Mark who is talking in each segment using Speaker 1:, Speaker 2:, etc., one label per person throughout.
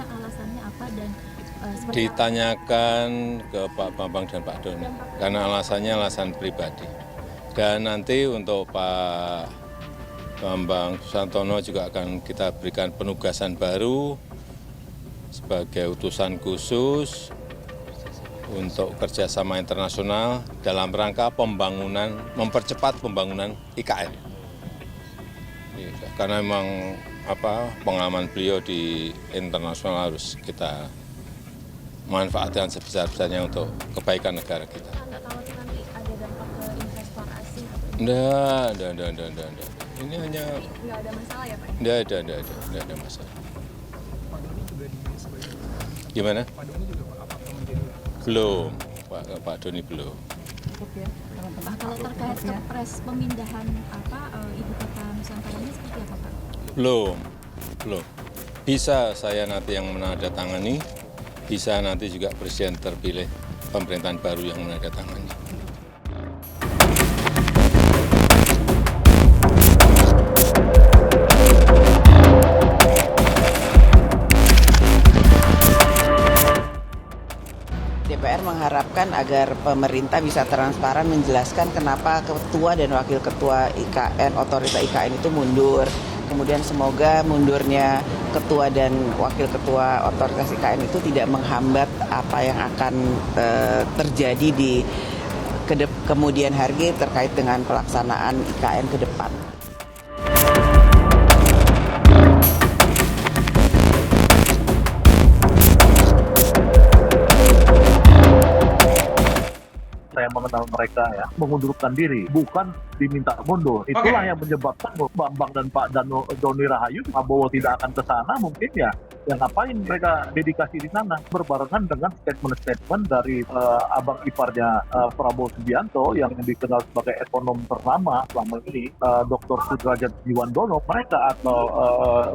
Speaker 1: yang alasannya apa dan seperti apa?
Speaker 2: Ditanyakan ke Pak Bambang dan Pak Doni, karena alasannya alasan pribadi. Dan nanti untuk Pak Bambang Susantono juga akan kita berikan penugasan baru sebagai utusan khusus untuk kerjasama internasional dalam rangka pembangunan, mempercepat pembangunan IKN. Karena memang pengalaman beliau di internasional harus kita manfaatkan sebesar-besarnya untuk kebaikan negara kita.
Speaker 1: Nggak khawatir nanti ada dampak ke investor asing atau
Speaker 2: Enggak. Ini hanya
Speaker 1: nggak ada masalah ya Pak?
Speaker 2: enggak ada masalah. Gimana? Belum, Pak Doni belum.
Speaker 1: Kalau terkait kepres pemindahan ibu kota Nusantara ini seperti apa Pak?
Speaker 2: Belum. Bisa saya nanti yang menandatangani, bisa nanti juga presiden terpilih pemerintahan baru yang menandatangani.
Speaker 3: DPR mengharapkan agar pemerintah bisa transparan menjelaskan kenapa ketua dan wakil ketua IKN, otorita IKN itu mundur. Kemudian semoga mundurnya ketua dan wakil ketua otoritas IKN itu tidak menghambat apa yang akan terjadi di kemudian hari terkait dengan pelaksanaan IKN ke depan.
Speaker 4: Saya mengenal mereka ya, mengundurkan diri, bukan diminta mundur. Itulah yang menyebabkan Bambang dan Pak Doni Rahayu, Prabowo tidak akan ke sana mungkin ya. Yang ngapain mereka dedikasi di sana? Berbarengan dengan statement-statement dari abang iparnya Prabowo Subianto yang dikenal sebagai ekonom ternama selama ini, Dr. Sudrajat Jiwandono.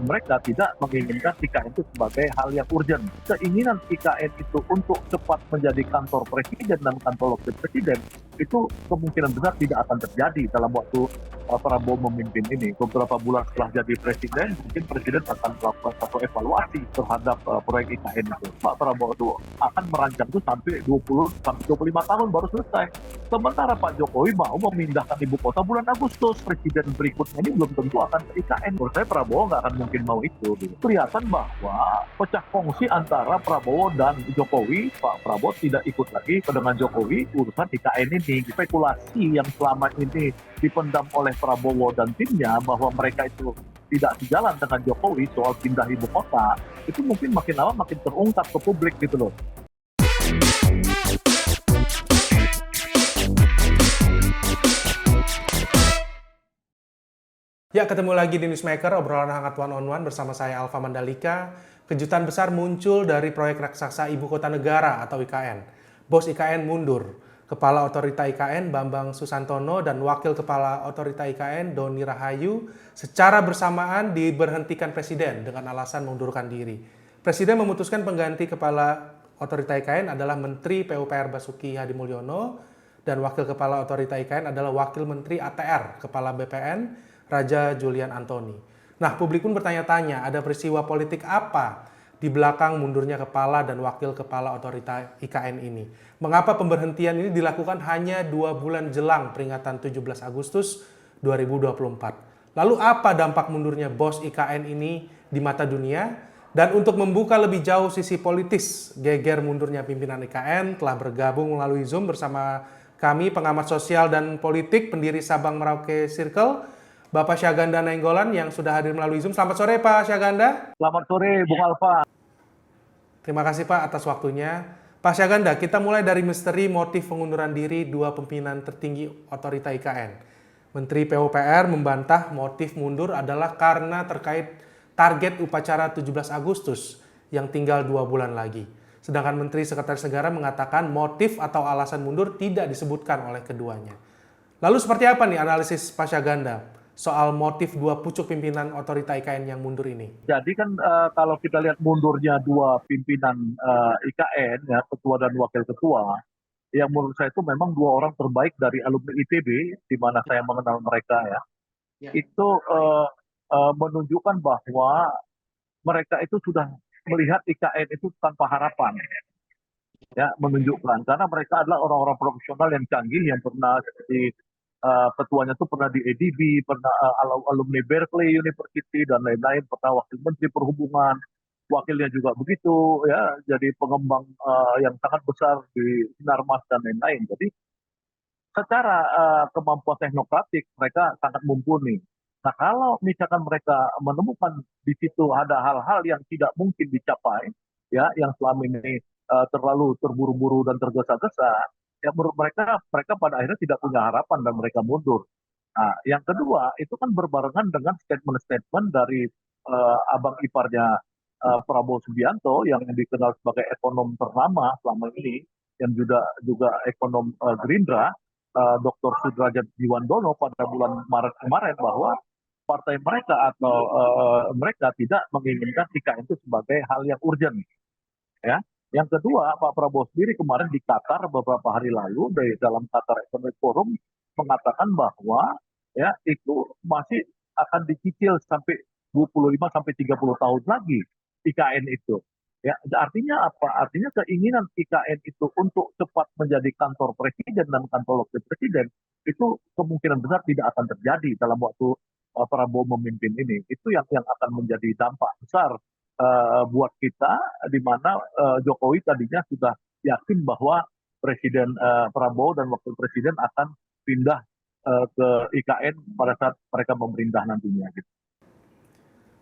Speaker 4: Mereka tidak menginginkan IKN itu sebagai hal yang urgent. Keinginan IKN itu untuk cepat menjadi kantor presiden dan kantor wakil presiden itu kemungkinan besar tidak akan terjadi dalam waktu Prabowo memimpin ini. Beberapa bulan setelah jadi presiden, mungkin presiden akan melakukan satu evaluasi terhadap proyek IKN itu. Pak Prabowo itu akan merancang itu sampai 20-25 tahun baru selesai. Sementara Pak Jokowi mau memindahkan ibu kota bulan Agustus. Presiden berikutnya ini belum tentu akan ke IKN. Menurut saya Prabowo nggak akan mungkin mau itu. Kelihatan bahwa pecah kongsi antara Prabowo dan Jokowi. Pak Prabowo tidak ikut lagi dengan Jokowi urusan IKN ini. Spekulasi yang selama ini dipendam oleh Prabowo dan timnya bahwa mereka itu tidak sejalan dengan Jokowi soal pindah ibu kota, itu mungkin makin lama makin terungkap ke publik gitu loh.
Speaker 5: Ya, ketemu lagi di Newsmaker, obrolan hangat one on one bersama saya Alfa Mandalika. Kejutan besar muncul dari proyek raksasa Ibu Kota Negara atau IKN. Bos IKN mundur. Kepala Otorita IKN Bambang Susantono dan Wakil Kepala Otorita IKN Doni Rahayu secara bersamaan diberhentikan Presiden dengan alasan mengundurkan diri. Presiden memutuskan pengganti Kepala Otorita IKN adalah Menteri PUPR Basuki Hadimulyono dan Wakil Kepala Otorita IKN adalah Wakil Menteri ATR Kepala BPN Raja Julian Antoni. Nah, publik pun bertanya-tanya, ada peristiwa politik apa di belakang mundurnya kepala dan wakil kepala otorita IKN ini? Mengapa pemberhentian ini dilakukan hanya 2 bulan jelang peringatan 17 Agustus 2024? Lalu apa dampak mundurnya bos IKN ini di mata dunia? Dan untuk membuka lebih jauh sisi politis geger mundurnya pimpinan IKN, telah bergabung melalui Zoom bersama kami pengamat sosial dan politik pendiri Sabang Merauke Circle, Bapak Syaganda Nainggolan yang sudah hadir melalui Zoom. Selamat sore Pak Syaganda.
Speaker 4: Selamat sore Bung Alfa.
Speaker 5: Terima kasih Pak atas waktunya. Pak Syaganda, kita mulai dari misteri motif pengunduran diri 2 pimpinan tertinggi otorita IKN. Menteri PUPR membantah motif mundur adalah karena terkait target upacara 17 Agustus yang tinggal 2 bulan lagi. Sedangkan Menteri Sekretaris Negara mengatakan motif atau alasan mundur tidak disebutkan oleh keduanya. Lalu seperti apa nih analisis Pak Syaganda soal motif 2 pucuk pimpinan otorita IKN yang mundur ini?
Speaker 4: Jadi kan kalau kita lihat mundurnya 2 pimpinan IKN, ya, ketua dan wakil ketua, yang menurut saya itu memang 2 orang terbaik dari alumni ITB, di mana saya mengenal mereka ya. Itu menunjukkan bahwa mereka itu sudah melihat IKN itu tanpa harapan, ya menunjukkan karena mereka adalah orang-orang profesional yang canggih yang pernah seperti ketuanya tuh pernah di ADB, pernah alumni Berkeley University dan lain-lain, pernah wakil menteri perhubungan, wakilnya juga begitu, ya jadi pengembang yang sangat besar di Sinarmas dan lain-lain. Jadi secara kemampuan teknokratik mereka sangat mumpuni. Nah kalau misalkan mereka menemukan di situ ada hal-hal yang tidak mungkin dicapai, ya yang selama ini terlalu terburu-buru dan tergesa-gesa, ya menurut mereka mereka pada akhirnya tidak punya harapan dan mereka mundur. Nah yang kedua itu kan berbarengan dengan statement-statement dari abang iparnya Prabowo Subianto yang dikenal sebagai ekonom ternama selama ini, yang juga juga ekonom Gerindra, Dr. Sudrajat Jiwandono pada bulan Maret kemarin bahwa partai mereka atau mereka tidak menginginkan IKN itu sebagai hal yang urgent. Ya. Yang kedua, Pak Prabowo sendiri kemarin di Qatar beberapa hari lalu dalam Qatar Economic Forum mengatakan bahwa ya itu masih akan dicicil sampai 25 sampai 30 tahun lagi IKN itu. Ya, artinya apa? Artinya keinginan IKN itu untuk cepat menjadi kantor presiden dan kantor wakil presiden itu kemungkinan besar tidak akan terjadi dalam waktu Prabowo memimpin ini. Itu yang akan menjadi dampak besar buat kita, di mana Jokowi tadinya sudah yakin bahwa Presiden Prabowo dan wakil presiden akan pindah ke IKN pada saat mereka memerintah nantinya. Gitu.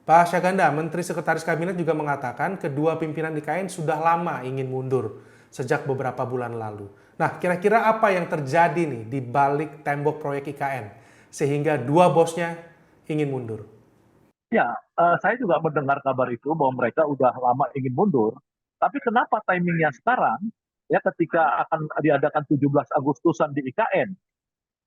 Speaker 5: Pak Syaganda, Menteri Sekretaris Kabinet juga mengatakan kedua pimpinan IKN sudah lama ingin mundur sejak beberapa bulan lalu. Nah, kira-kira apa yang terjadi nih di balik tembok proyek IKN sehingga dua bosnya ingin mundur?
Speaker 4: Ya, saya juga mendengar kabar itu bahwa mereka udah lama ingin mundur. Tapi kenapa timingnya sekarang? Ya, ketika akan diadakan 17 Agustusan di IKN,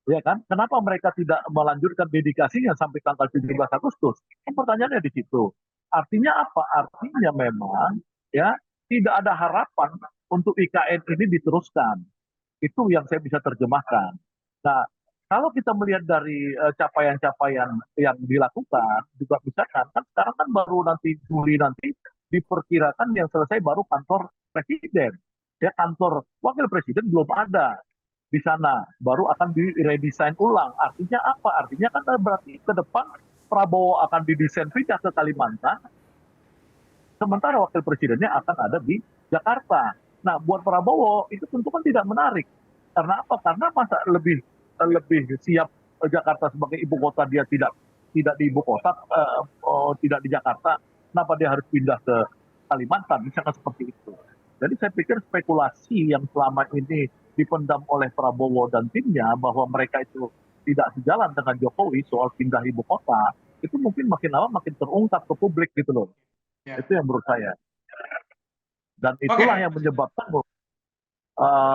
Speaker 4: ya kan? Kenapa mereka tidak melanjutkan dedikasinya sampai tanggal 17 Agustus? Kan pertanyaannya di situ. Artinya apa? Artinya memang ya tidak ada harapan untuk IKN ini diteruskan. Itu yang saya bisa terjemahkan. Nah, kalau kita melihat dari capaian-capaian yang dilakukan, juga misalkan kan sekarang kan baru nanti Juli nanti diperkirakan yang selesai baru kantor presiden. Ya kantor wakil presiden belum ada di sana, baru akan diredesain ulang. Artinya apa? Artinya kan berarti ke depan Prabowo akan didesain pindah ke Kalimantan, sementara wakil presidennya akan ada di Jakarta. Nah, buat Prabowo itu tentu kan tidak menarik. Karena apa? Karena masa lebih siap Jakarta sebagai ibu kota, dia tidak di ibu kota, tidak di Jakarta. Kenapa dia harus pindah ke Kalimantan? Misalkan seperti itu. Jadi saya pikir spekulasi yang selama ini dipendam oleh Prabowo dan timnya bahwa mereka itu tidak sejalan dengan Jokowi soal pindah ibu kota, itu mungkin makin lama makin terungkap ke publik gitu loh. Ya. Itu yang menurut saya. Dan itulah yang menyebabkan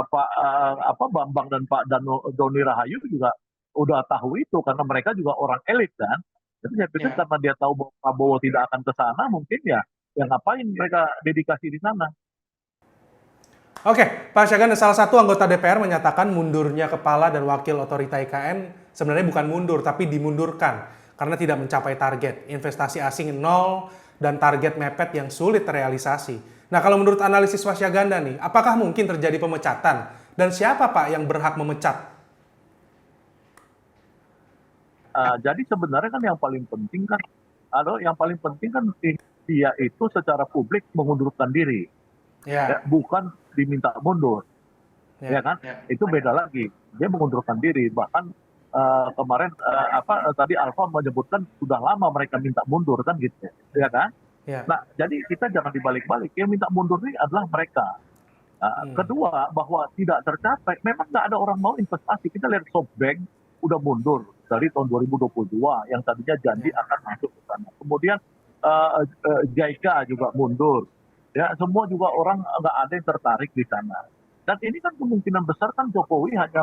Speaker 4: Pak Bambang dan Pak Doni Rahayu juga udah tahu itu karena mereka juga orang elit kan. Jadi saya pikir karena dia tahu bahwa Prabowo tidak akan ke sana, mungkin ya ngapain mereka dedikasi di sana.
Speaker 5: Oke, Pak Syaganda, salah satu anggota DPR menyatakan mundurnya kepala dan wakil otorita IKN sebenarnya bukan mundur, tapi dimundurkan karena tidak mencapai target. Investasi asing nol dan target mepet yang sulit terrealisasi. Nah, kalau menurut analisis Pak Syaganda nih, apakah mungkin terjadi pemecatan? Dan siapa Pak yang berhak memecat?
Speaker 4: Jadi sebenarnya kan yang paling penting kan, dia itu secara publik mengundurkan diri, ya, bukan diminta mundur, ya kan? Itu beda lagi. Dia mengundurkan diri. Bahkan kemarin tadi Alfa menyebutkan sudah lama mereka minta mundur kan gitu, ya kan? Nah, jadi kita jangan dibalik-balik. Yang minta mundur ini adalah mereka. Kedua, bahwa tidak tercapai. Memang nggak ada orang mau investasi. Kita lihat SoftBank udah mundur dari tahun 2022 yang tadinya janji akan masuk ke sana. Kemudian JICA juga mundur. Ya, semua juga orang nggak ada yang tertarik di sana. Dan ini kan kemungkinan besar kan Jokowi hanya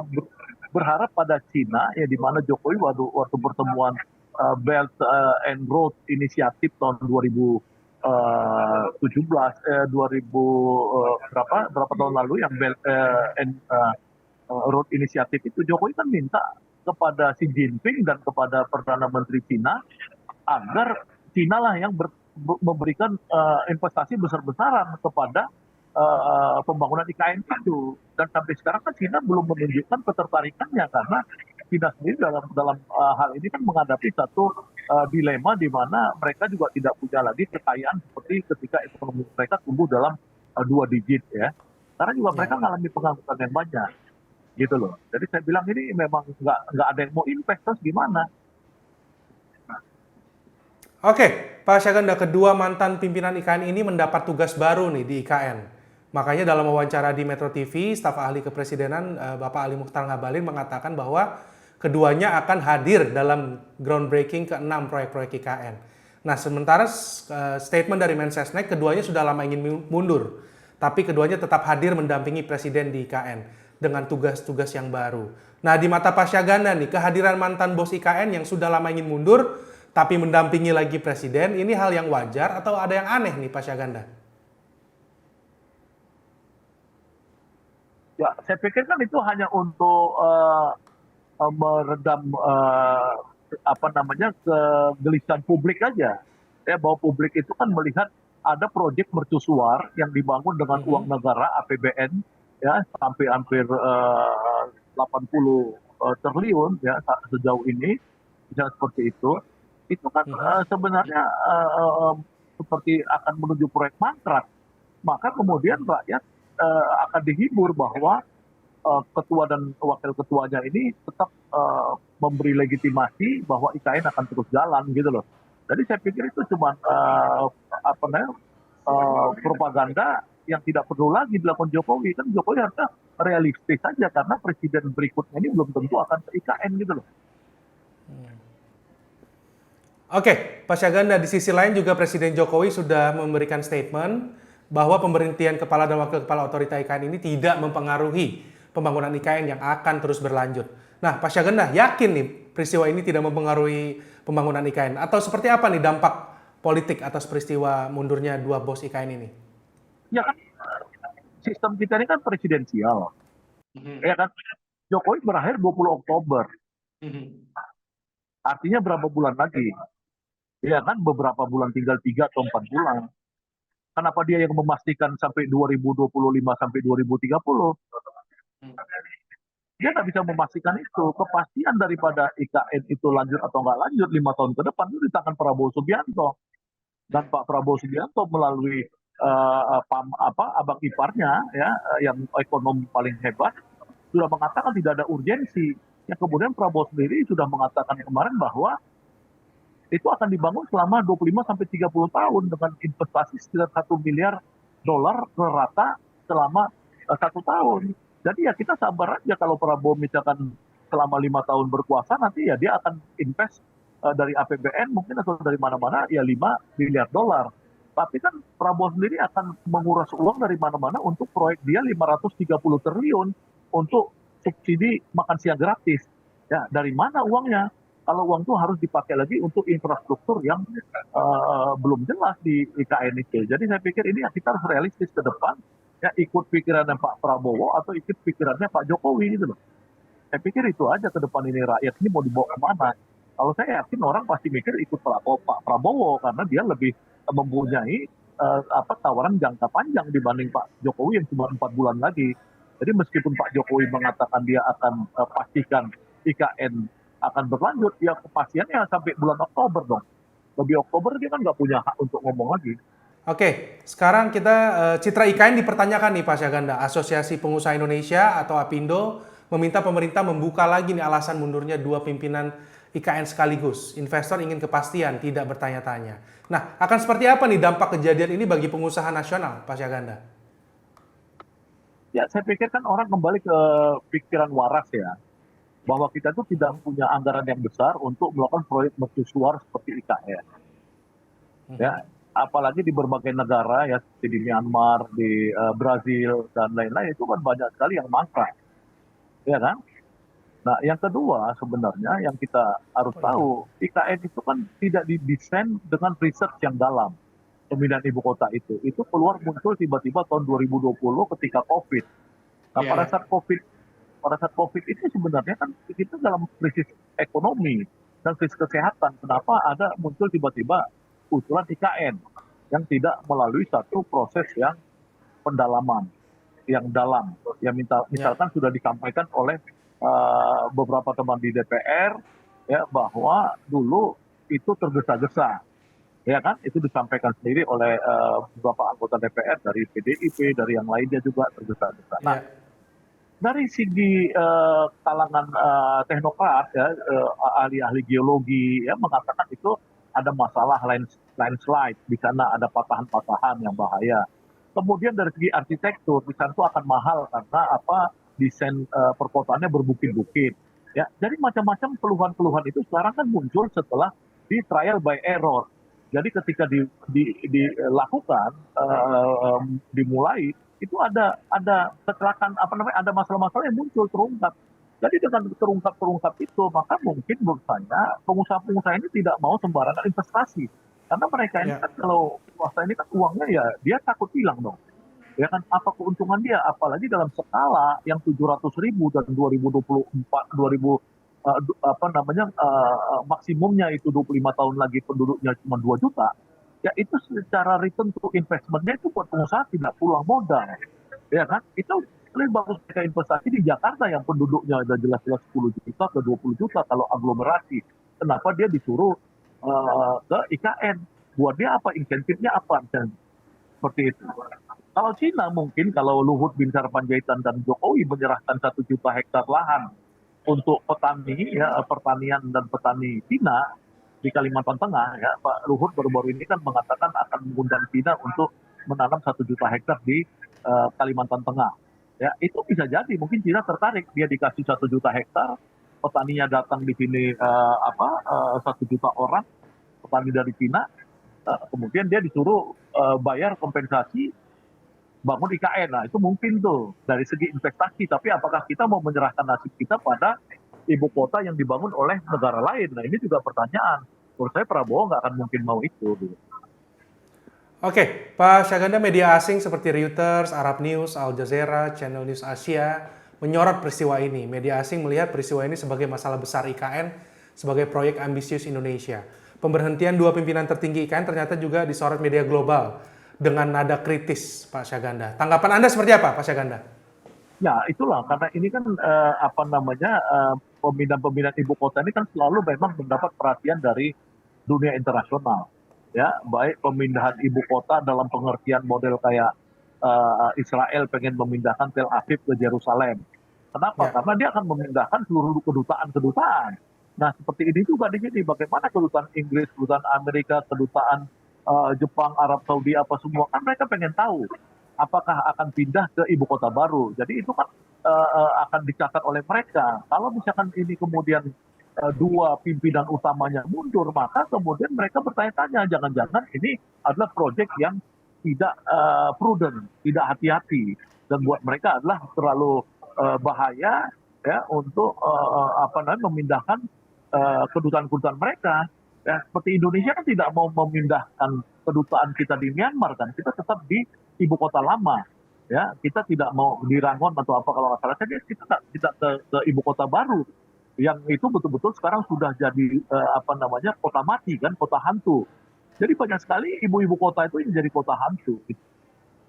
Speaker 4: berharap pada Cina, ya di mana Jokowi waktu pertemuan Belt and Road Initiative tahun 2017, berapa tahun lalu yang Belt and Road Initiative itu, Jokowi kan minta kepada Xi Jinping dan kepada Perdana Menteri Cina agar Cina lah yang memberikan investasi besar-besaran kepada pembangunan IKN itu. Dan sampai sekarang kan China belum menunjukkan ketertarikannya karena China sendiri dalam hal ini kan menghadapi satu dilema di mana mereka juga tidak punya lagi kekayaan seperti ketika ekonomi mereka tumbuh dalam 2 digit ya. Karena juga mereka mengalami pengangguran yang banyak gitu loh. Jadi saya bilang ini memang nggak ada yang mau invest, terus gimana?
Speaker 5: Oke, Pak Syaganda, kedua mantan pimpinan IKN ini mendapat tugas baru nih di IKN. Makanya dalam wawancara di Metro TV, staf ahli kepresidenan Bapak Ali Mukhtar Ngabalin mengatakan bahwa keduanya akan hadir dalam groundbreaking ke-6 proyek-proyek IKN. Nah, sementara statement dari Mensesnek, keduanya sudah lama ingin mundur. Tapi keduanya tetap hadir mendampingi presiden di IKN dengan tugas-tugas yang baru. Nah, di mata Pak Syaganda nih, kehadiran mantan bos IKN yang sudah lama ingin mundur, tapi mendampingi lagi presiden, ini hal yang wajar atau ada yang aneh nih Pak Syaganda?
Speaker 4: Ya, saya pikir kan itu hanya untuk meredam kegelisahan publik aja. Ya, bahwa publik itu kan melihat ada proyek mercusuar yang dibangun dengan uang negara APBN ya sampai hampir 80 triliun ya sejauh ini, bisa seperti itu. Itu kan sebenarnya seperti akan menuju proyek mangkrak. Maka kemudian rakyat akan dihibur bahwa ketua dan wakil ketuanya ini tetap memberi legitimasi bahwa IKN akan terus jalan gitu loh. Jadi saya pikir itu cuma propaganda yang tidak perlu lagi dilakukan Jokowi. Kan Jokowi harusnya realistis saja karena presiden berikutnya ini belum tentu akan ke IKN gitu loh.
Speaker 5: Oke, Pak Syaganda, di sisi lain juga Presiden Jokowi sudah memberikan statement bahwa pemberhentian kepala dan wakil kepala otorita IKN ini tidak mempengaruhi pembangunan IKN yang akan terus berlanjut. Nah, Pak Syaganda yakin nih peristiwa ini tidak mempengaruhi pembangunan IKN? Atau seperti apa nih dampak politik atas peristiwa mundurnya dua bos IKN ini?
Speaker 4: Ya kan, sistem kita ini kan presidensial. Ya kan, Jokowi berakhir 20 Oktober. Artinya berapa bulan lagi? Ya kan, beberapa bulan, tinggal 3 atau 4 bulan. Kenapa dia yang memastikan sampai 2025 sampai 2030? Dia nggak bisa memastikan itu. Kepastian daripada IKN itu lanjut atau nggak lanjut 5 tahun ke depan itu di tangan Prabowo Subianto. Dan Pak Prabowo Subianto melalui abang iparnya ya yang ekonom paling hebat sudah mengatakan tidak ada urgensi. Yang kemudian Prabowo sendiri sudah mengatakan kemarin bahwa itu akan dibangun selama 25 sampai 30 tahun dengan investasi sekitar $1 miliar rata selama 1 tahun. Jadi ya kita sabar aja kalau Prabowo misalkan selama 5 tahun berkuasa nanti ya dia akan invest dari APBN mungkin atau dari mana-mana ya $5 miliar. Tapi kan Prabowo sendiri akan menguras uang dari mana-mana untuk proyek dia 530 triliun untuk subsidi makan siang gratis. Ya, dari mana uangnya? Kalau uang itu harus dipakai lagi untuk infrastruktur yang belum jelas di IKN itu. Jadi saya pikir ini kita harus realistis ke depan, ya ikut pikirannya Pak Prabowo atau ikut pikirannya Pak Jokowi gitu loh. Saya pikir itu aja ke depan ini rakyat ini mau dibawa kemana. Kalau saya yakin orang pasti mikir ikut Pak Prabowo karena dia lebih mempunyai tawaran jangka panjang dibanding Pak Jokowi yang cuma 4 bulan lagi. Jadi meskipun Pak Jokowi mengatakan dia akan pastikan IKN akan berlanjut, ya kepastiannya sampai bulan Oktober dong. Lebih Oktober dia kan nggak punya hak untuk ngomong lagi.
Speaker 5: Oke, sekarang kita citra IKN dipertanyakan nih Pak Syaganda. Asosiasi Pengusaha Indonesia atau APindo meminta pemerintah membuka lagi nih alasan mundurnya dua pimpinan IKN sekaligus. Investor ingin kepastian, tidak bertanya-tanya. Nah, akan seperti apa nih dampak kejadian ini bagi pengusaha nasional, Pak Syaganda?
Speaker 4: Ya, saya pikir kan orang kembali ke pikiran waras ya. Bahwa kita tuh tidak punya anggaran yang besar untuk melakukan proyek mercusuar seperti IKN. Ya, apalagi di berbagai negara ya seperti di Myanmar, di Brazil dan lain-lain itu kan banyak sekali yang mangkrak. Ya kan? Nah, yang kedua sebenarnya yang kita harus tahu, IKN itu kan tidak didesain dengan research yang dalam. Pemindahan ibu kota itu keluar muncul tiba-tiba tahun 2020 ketika COVID. Nah, pada saat COVID itu sebenarnya kan kita dalam krisis ekonomi dan krisis kesehatan. Kenapa ada muncul tiba-tiba usulan IKN yang tidak melalui satu proses yang pendalaman, yang dalam. Ya misalkan sudah disampaikan oleh beberapa teman di DPR ya bahwa dulu itu tergesa-gesa, ya kan? Itu disampaikan sendiri oleh beberapa anggota DPR dari PDIP, dari yang lainnya juga tergesa-gesa. Nah, dari segi kalangan teknokrat ya, ahli-ahli geologi ya mengatakan itu ada masalah landslide, di sana ada patahan-patahan yang bahaya. Kemudian dari segi arsitektur, di sana itu akan mahal karena apa, desain perkotaannya berbukit-bukit. Ya, jadi macam-macam keluhan-keluhan itu sekarang kan muncul setelah di trial by error. Jadi ketika dilakukan, dimulai, itu ada kecelakaan, ada masalah-masalah yang muncul terungkap. Jadi dengan terungkap itu, maka mungkin menurut saya pengusaha-pengusaha ini tidak mau sembarangan investasi. Karena mereka ini kan kalau swasta ini kan uangnya ya dia takut hilang dong. Ya kan, apa keuntungan dia? Apalagi dalam skala yang 700.000 dan 2024, maksimumnya itu 25 tahun lagi penduduknya cuma 2 juta. Ya itu secara return to investment-nya itu buat pengusaha tidak pulang modal. Ya kan? Itu lebih bagus mereka investasi di Jakarta yang penduduknya ada jelas-jelas 10 juta ke 20 juta kalau aglomerasi. Kenapa dia disuruh ke IKN? Buat dia apa? Insentifnya apa? Seperti itu. Kalau Cina mungkin kalau Luhut Binsar Panjaitan dan Jokowi menyerahkan 1 juta hektar lahan untuk petani, ya, pertanian dan petani Cina di Kalimantan Tengah, ya Pak Luhut baru-baru ini kan mengatakan akan mengundang Cina untuk menanam 1 juta hektar di Kalimantan Tengah. Ya itu bisa jadi mungkin Cina tertarik, dia dikasih 1 juta hektar, petaninya datang di sini 1 juta orang petani dari Cina, kemudian dia disuruh bayar kompensasi bangun IKN. Nah itu mungkin tuh dari segi investasi, tapi apakah kita mau menyerahkan nasib kita pada ibu kota yang dibangun oleh negara lain? Nah ini juga pertanyaan. Menurut saya Prabowo nggak akan mungkin mau itu.
Speaker 5: Oke, Pak Syahganda, media asing seperti Reuters, Arab News, Al Jazeera, Channel News Asia menyorot peristiwa ini. Media asing melihat peristiwa ini sebagai masalah besar IKN sebagai proyek ambisius Indonesia. Pemberhentian 2 pimpinan tertinggi IKN ternyata juga disorot media global dengan nada kritis, Pak Syahganda. Tanggapan Anda seperti apa, Pak Syahganda?
Speaker 4: Ya itulah, karena ini kan pemindahan-pemindahan ibu kota ini kan selalu memang mendapat perhatian dari dunia internasional. Ya, baik pemindahan ibu kota dalam pengertian model kayak Israel pengen memindahkan Tel Aviv ke Yerusalem. Kenapa? Ya. Karena dia akan memindahkan seluruh kedutaan-kedutaan. Nah, seperti ini juga di sini. Bagaimana kedutaan Inggris, kedutaan Amerika, kedutaan Jepang, Arab Saudi, apa semua. Kan mereka pengen tahu apakah akan pindah ke ibu kota baru. Jadi itu kan akan dicatat oleh mereka. Kalau misalkan ini kemudian 2 pimpinan utamanya mundur, maka kemudian mereka bertanya-tanya, jangan-jangan ini adalah proyek yang tidak prudent, tidak hati-hati, dan buat mereka adalah terlalu bahaya ya untuk memindahkan kedutaan-kedutaan mereka. Ya, seperti Indonesia kan tidak mau memindahkan kedutaan kita di Myanmar kan, kita tetap di ibu kota lama. Ya, kita tidak mau di Rangon atau apa kalau nggak salah, kita tidak ke ibu kota baru yang itu betul-betul sekarang sudah jadi kota mati kan, kota hantu. Jadi banyak sekali ibu-ibu kota itu menjadi kota hantu.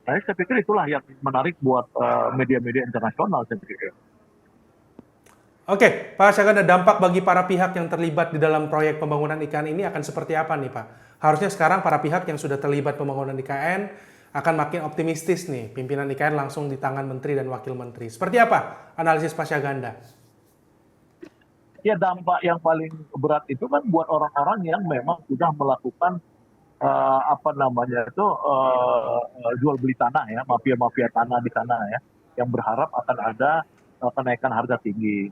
Speaker 4: Nah, saya pikir itulah yang menarik buat media-media internasional, saya pikir.
Speaker 5: Oke, Pak Syahganda, dampak bagi para pihak yang terlibat di dalam proyek pembangunan IKN ini akan seperti apa nih, Pak? Harusnya sekarang para pihak yang sudah terlibat pembangunan IKN akan makin optimistis nih, pimpinan IKN langsung di tangan menteri dan wakil menteri. Seperti apa analisis Pak Syahganda?
Speaker 4: Ya, dampak yang paling berat itu kan buat orang-orang yang memang sudah melakukan jual beli tanah ya, mafia-mafia tanah di sana ya, yang berharap akan ada kenaikan harga tinggi.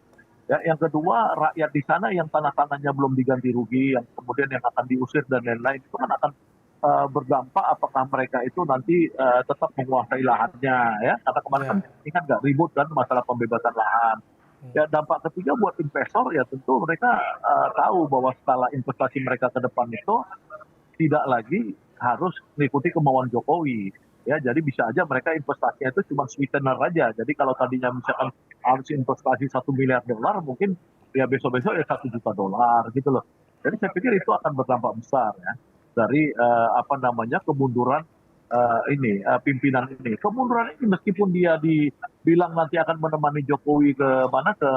Speaker 4: Ya, yang kedua, rakyat di sana yang tanah-tanahnya belum diganti rugi, yang kemudian yang akan diusir dan lain-lain, itu kan akan berdampak apakah mereka itu nanti tetap menguasai lahannya ya, karena kemarin kan ini kan nggak ribut kan masalah pembebasan lahan. Ya, dampak ketiga buat investor ya tentu mereka tahu bahwa skala investasi mereka ke depan itu tidak lagi harus mengikuti kemauan Jokowi. Ya, jadi bisa aja mereka investasinya itu cuma sweetener aja. Jadi kalau tadinya misalkan harus investasi $1 miliar, mungkin ya besok-besok ya $1 juta gitu loh. Jadi saya pikir itu akan berdampak besar ya. dari kemunduran pimpinan ini. Kemunduran ini meskipun dia dibilang nanti akan menemani Jokowi ke mana ke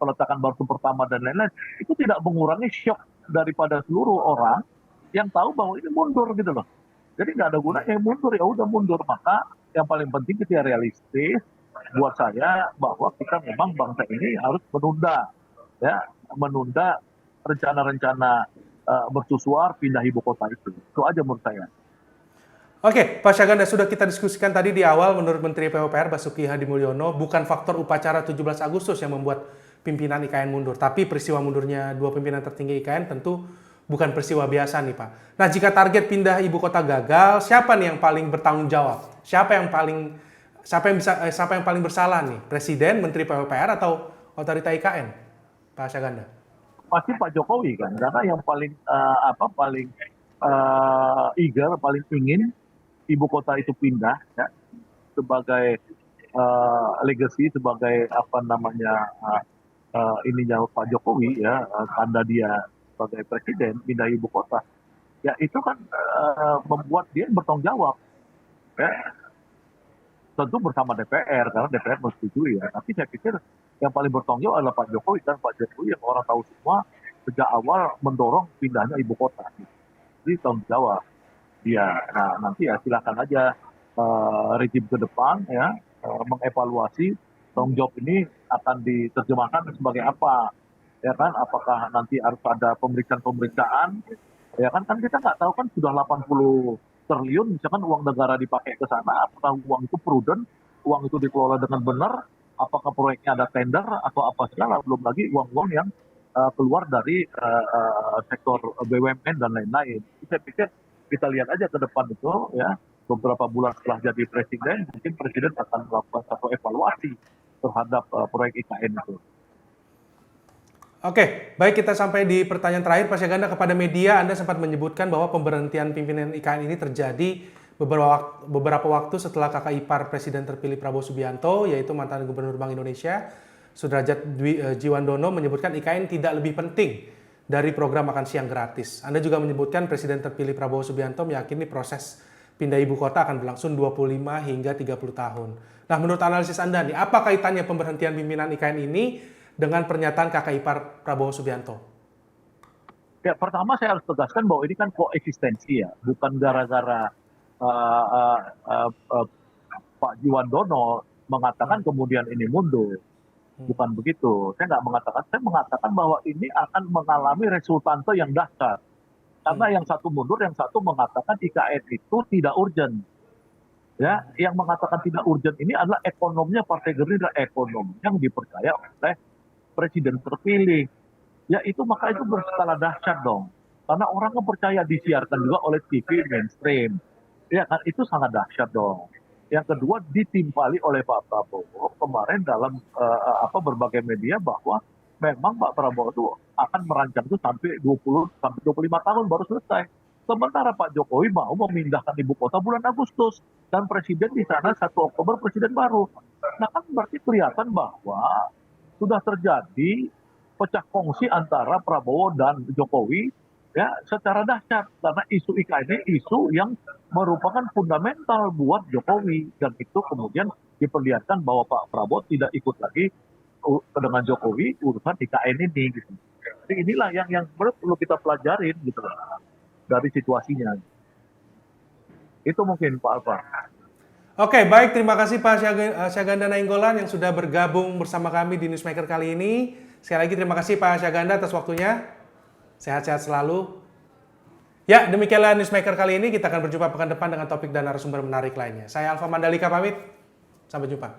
Speaker 4: peletakan batu pertama dan lain-lain, itu tidak mengurangi shock daripada seluruh orang yang tahu bahwa ini mundur gitu loh. Jadi nggak ada gunanya mundur, ya udah mundur. Maka yang paling penting kita realistis buat saya bahwa kita memang bangsa ini harus menunda rencana-rencana mercusuar pindah ibu kota itu. Itu aja menurut saya.
Speaker 5: Oke, Pak Syaganda, sudah kita diskusikan tadi di awal, menurut Menteri PUPR Basuki Hadi Mulyono, bukan faktor upacara 17 Agustus yang membuat pimpinan IKN mundur, tapi peristiwa mundurnya dua pimpinan tertinggi IKN tentu bukan peristiwa biasa nih Pak. Nah, jika target pindah ibu kota gagal, siapa nih yang paling bertanggung jawab? Siapa yang paling bersalah nih? Presiden, Menteri PUPR atau otorita IKN? Pak Syaganda.
Speaker 4: Pasti Pak Jokowi kan, karena yang paling eager, paling ingin ibu kota itu pindah ya, sebagai legacy, sebagai ininya Pak Jokowi ya, tanda dia sebagai presiden pindah ibu kota. Ya itu kan membuat dia bertanggung jawab. Ya. Tentu bersama DPR, karena DPR menyetujui ya. Tapi saya pikir yang paling bertanggung jawab adalah Pak Jokowi, dan Pak Jokowi yang orang tahu semua sejak awal mendorong pindahnya ibu kota. Jadi tanggung jawab dia. Nah nanti ya silakan aja rejim ke depan ya mengevaluasi tanggung jawab ini akan diterjemahkan sebagai apa, ya kan? Apakah nanti harus ada pemeriksaan, ya kan kita nggak tahu kan sudah 80 triliun misalkan uang negara dipakai ke sana, apakah uang itu prudent, uang itu dikelola dengan benar, apakah proyeknya ada tender atau apa segala, belum lagi uang-uang yang keluar dari sektor BUMN dan lain-lain. Saya pikir kita lihat aja ke depan itu ya, beberapa bulan setelah jadi presiden, mungkin presiden akan melakukan satu evaluasi terhadap proyek IKN itu.
Speaker 5: Oke, baik, kita sampai di pertanyaan terakhir Pak Syaganda. Kepada media Anda sempat menyebutkan bahwa pemberhentian pimpinan IKN ini terjadi beberapa waktu setelah kakak ipar Presiden terpilih Prabowo Subianto, yaitu mantan Gubernur Bank Indonesia Sudrajat Djiwandono, menyebutkan IKN tidak lebih penting dari program makan siang gratis. Anda juga menyebutkan Presiden terpilih Prabowo Subianto meyakini proses pindah ibu kota akan berlangsung 25 hingga 30 tahun. Nah, menurut analisis Anda nih, apa kaitannya pemberhentian pimpinan IKN ini dengan pernyataan kakak ipar Prabowo Subianto?
Speaker 4: Ya, pertama saya harus tegaskan bahwa ini kan koeksistensi ya, bukan gara-gara Pak Djiwandono mengatakan kemudian ini mundur. Bukan begitu. Saya nggak mengatakan, saya mengatakan bahwa ini akan mengalami resultante yang dahsyat. Karena yang satu mundur, yang satu mengatakan IKN itu tidak urgent. Ya, yang mengatakan tidak urgent ini adalah ekonomnya Partai Gerindra, ekonom yang dipercaya oleh presiden terpilih. Ya itu maka itu berskala dahsyat dong. Karena orang percaya disiarkan juga oleh TV mainstream. Ya kan itu sangat dahsyat dong. Yang kedua ditimpali oleh Pak Prabowo kemarin dalam berbagai media bahwa memang Pak Prabowo itu akan merancang itu sampai 20 sampai 25 tahun baru selesai. Sementara Pak Jokowi mau memindahkan ibu kota bulan Agustus dan presiden di sana 1 Oktober presiden baru. Nah kan berarti kelihatan bahwa sudah terjadi pecah kongsi antara Prabowo dan Jokowi ya secara dahsyat, karena isu IKN ini isu yang merupakan fundamental buat Jokowi, dan itu kemudian diperlihatkan bahwa Pak Prabowo tidak ikut lagi dengan Jokowi urusan IKN ini gitu. Jadi inilah yang perlu kita pelajarin gitu dari situasinya. Itu mungkin Pak Alfa.
Speaker 5: Oke, baik, terima kasih Pak Syaganda Nainggolan yang sudah bergabung bersama kami di Newsmaker kali ini. Sekali lagi terima kasih Pak Syaganda atas waktunya. Sehat-sehat selalu. Ya, demikianlah Newsmaker kali ini. Kita akan berjumpa pekan depan dengan topik dan narasumber menarik lainnya. Saya Alfa Mandalika pamit. Sampai jumpa.